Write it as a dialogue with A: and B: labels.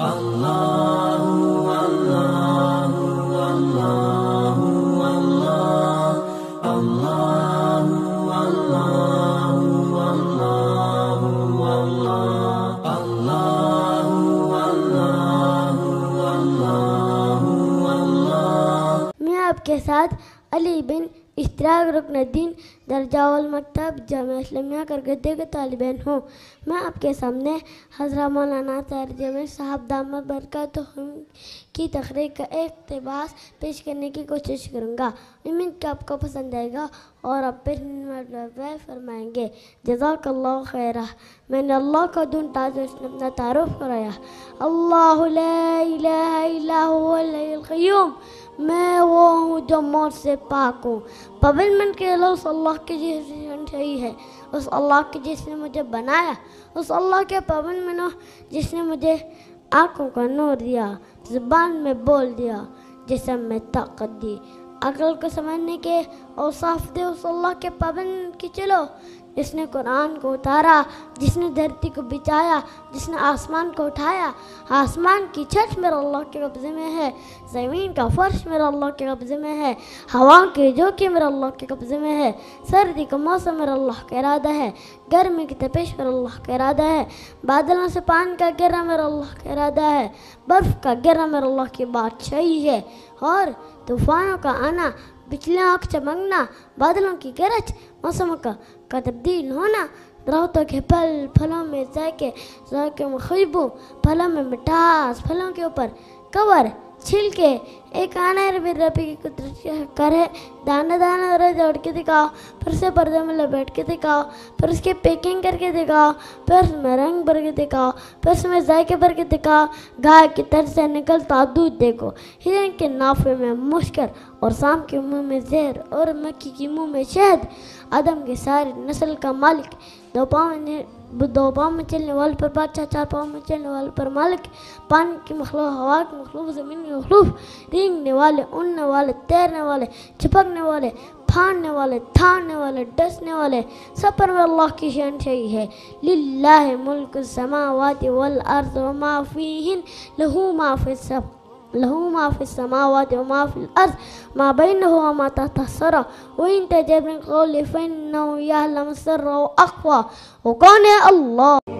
A: میں آپ کے ساتھ علی بن اشتراک رکن الدین درجہ المکتب جامعہ اسلامیہ کرگدے کے طالب علم ہوں۔ میں آپ کے سامنے حضرت مولانا طاہر جمیل صاحب دامت برکاتہم کی تقریر کا اقتباس پیش کرنے کی کوشش کروں گا۔ امید کہ آپ کو پسند آئے گا اور آپ پھر فرمائیں گے۔ جزاک اللہ خیرہ۔ میں نے اللہ کا دن تاج اس نے اپنا تعارف کرایا۔ اللہ لا الہ الا هو الحی القیوم، میں وہ ہوں جو موت سے پاک ہوں۔ پابند من کے لفظ اللہ کے جیسے ہے، اس اللہ کے جس نے مجھے بنایا، اس اللہ کے پابند من جس نے مجھے آنکھوں کا نور دیا، زبان میں بول دیا، جسم میں طاقت دی، عقل کو سمجھنے کے اوصاف دے، اس اللہ کے پابند کی چلو جس نے قرآن کو اتارا، جس نے دھرتی کو بچھایا، جس نے آسمان کو اٹھایا۔ آسمان کی چھت میرے اللہ کے قبضے میں ہے، زمین کا فرش میرے اللہ کے قبضے میں ہے، ہوا کے جھونکے میرے اللہ کے قبضے میں ہے، سردی کا موسم میرے اللہ کا ارادہ ہے، گرمی کی تپش میرے اللہ کا ارادہ ہے، بادلوں سے پانی کا گرنا میرے اللہ کا ارادہ ہے، برف کا گرنا میرے اللہ کی بادشاہی ہے، اور طوفانوں کا آنا، بجلیوں کا چمکنا، بادلوں کی گرج، موسموں کا تبدیل ہونا، درختوں کے پھلوں میں ذائقے میں خوشبو، پھلوں میں مٹھاس، پھلوں کے اوپر کور، چھلکے، ایک آنا ربی کی قدرت کر ہے، دانا دانا رہ جوڑ کے دکھاؤ، پھر اسے پردے میں لپیٹ کے دکھاؤ، پھر اس کے پیکنگ کر کے دکھاؤ، پھر اس میں رنگ بھر کے دکھاؤ، پھر اس میں ذائقے بھر کے دکھاؤ، گائے کی طرف سے نکلتا دودھ دیکھو، ہرن کے نافے میں مشکر اور سام کے منہ میں زہر اور مکھی کے منہ میں شہد، آدم کی ساری نسل کا مالک، دو پاؤں میں چلنے والے پر بادشاہ، چار پاؤں میں چلنے والے پر مالک، پانی کی مخلوق، ہوا کی مخلوق، زمین کی مخلوق، رینگنے والے، اڑنے والے، تیرنے والے، چپکنے والے، پھاڑنے والے، تھانے والے، ڈسنے والے، سب پر میں اللہ کی شانشاہی ہے۔ للہ ملک السماوات والارض وما فیہن، لہو ما فی السماوات وما فی الارض ما بینہ وما تحت الثری وان تجہر بالقول فانہ یعلم السر واخفی۔ وہ کون ہے؟ اللہ۔